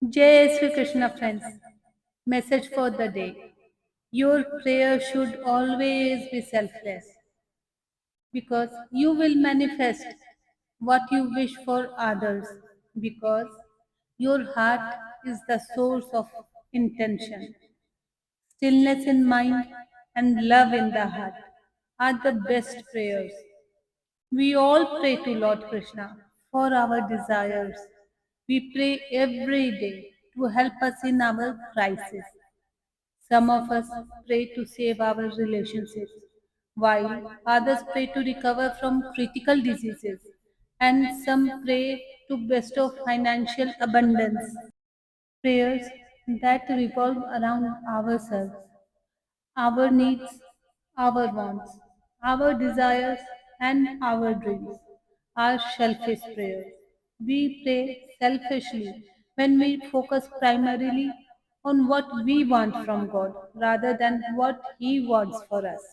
Jai Sri Krishna, friends. Message for the day. Your prayer should always be selfless because you will manifest what you wish for others because your heart is the source of intention. Stillness in mind and love in the heart are the best prayers. We all pray to Lord Krishna for our desires. We pray every day to help us in our crisis. Some of us pray to save our relationships, while others pray to recover from critical diseases, and some pray to bestow financial abundance. Prayers that revolve around ourselves, our needs, our wants, our desires, and our dreams are selfish prayers. We pray selfishly when we focus primarily on what we want from God rather than what He wants for us.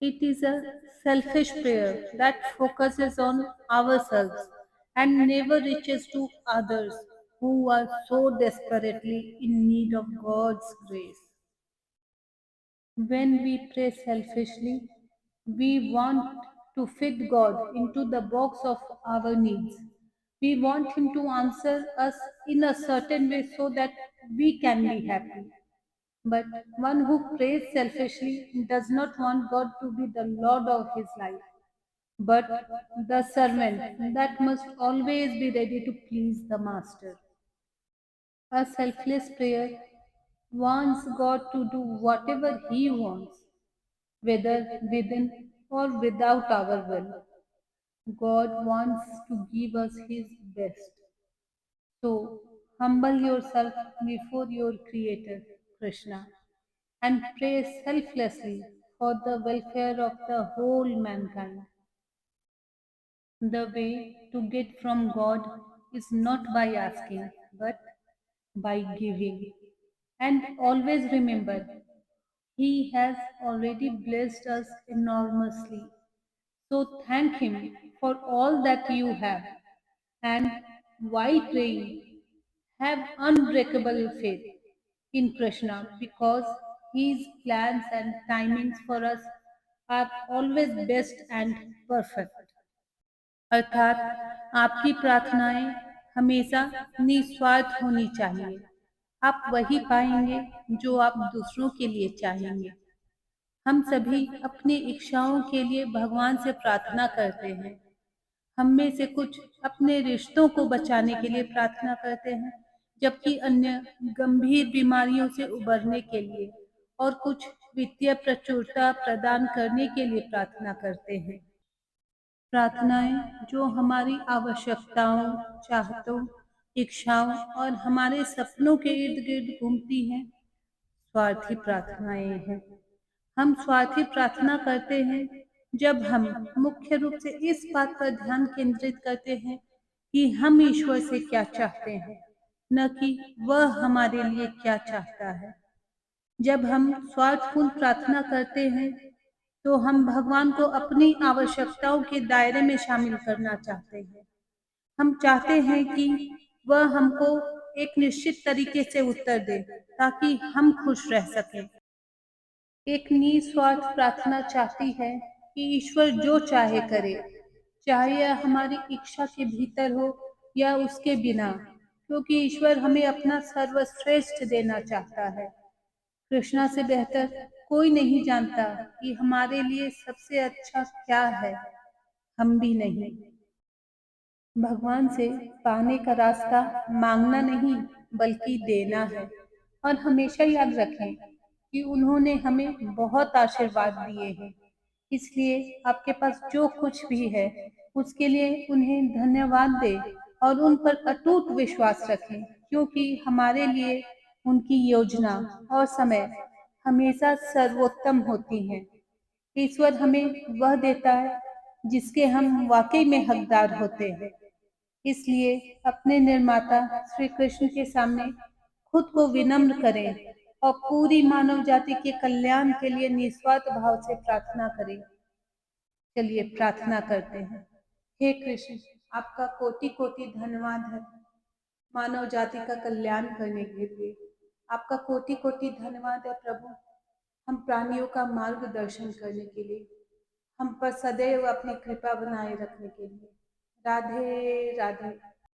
It is a selfish prayer that focuses on ourselves and never reaches to others who are so desperately in need of God's grace. When we pray selfishly, we want to fit God into the box of our needs. We want Him to answer us in a certain way so that we can be happy. But one who prays selfishly does not want God to be the Lord of his life, but the servant that must always be ready to please the Master. A selfless prayer wants God to do whatever He wants, whether within or without our will. God wants to give us His best. So, humble yourself before your Creator, Krishna, and pray selflessly for the welfare of the whole mankind. The way to get from God is not by asking, but by giving. And always remember, He has already blessed us enormously. So thank Him for all that you have. And while praying, have unbreakable faith in Krishna because His plans and timings for us are always best and perfect. अर्थात आपकी प्रार्थनाएं हमेशा निस्वार्थ होनी चाहिए। आप वही पाएंगे जो आप दूसरों के लिए चाहेंगे। हम सभी अपनी इच्छाओं के लिए भगवान से प्रार्थना करते हैं। हम में से कुछ अपने रिश्तों को बचाने के लिए प्रार्थना करते हैं, जबकि अन्य गंभीर बीमारियों से उबरने के लिए और कुछ वित्तीय प्रचुरता प्रदान करने के लिए प्रार्थना करते हैं। प्रार्थनाएं जो हमारी आवश्यकताओं, चाहतों, इच्छाओं और हमारे सपनों के इर्द गिर्द घूमती हैं, स्वार्थी प्रार्थनाएं हैं। हम स्वार्थी प्रार्थना करते हैं जब हम मुख्य रूप से इस बात पर ध्यान केंद्रित करते हैं कि हम ईश्वर से क्या चाहते हैं, न कि वह हमारे लिए क्या चाहता है। जब हम स्वार्थपूर्ण प्रार्थना करते हैं तो हम भगवान को अपनी आवश्यकताओं के दायरे में शामिल करना चाहते हैं। हम चाहते हैं कि वह हमको एक निश्चित तरीके से उत्तर दे ताकि हम खुश रह सकें। एक निस्वार्थ प्रार्थना चाहती है कि ईश्वर जो चाहे करे, चाहे यह हमारी इच्छा के भीतर हो या उसके बिना, क्योंकि ईश्वर हमें अपना सर्वश्रेष्ठ देना चाहता है। कृष्णा से बेहतर कोई नहीं जानता कि हमारे लिए सबसे अच्छा क्या है, हम भी नहीं। भगवान से पाने का रास्ता मांगना नहीं बल्कि देना है। और हमेशा याद रखें कि उन्होंने हमें बहुत आशीर्वाद दिए हैं, इसलिए आपके पास जो कुछ भी है उसके लिए उन्हें धन्यवाद दें और उन पर अटूट विश्वास रखें, क्योंकि हमारे लिए उनकी योजना और समय हमेशा सर्वोत्तम होती हैं। ईश्वर हमें वह देता है जिसके हम वाकई में हकदार होते हैं। इसलिए अपने निर्माता श्री कृष्ण के सामने खुद को विनम्र करें और पूरी मानव जाति के कल्याण के लिए निस्वार्थ भाव से प्रार्थना करें। चलिए प्रार्थना करते हैं। हे कृष्ण, आपका कोटि कोटि धन्यवाद है मानव जाति का कल्याण करने के लिए। आपका कोटि कोटि धन्यवाद है प्रभु, हम प्राणियों का मार्गदर्शन करने के लिए, हम पर सदैव अपनी कृपा बनाए रखने के लिए। राधे राधे।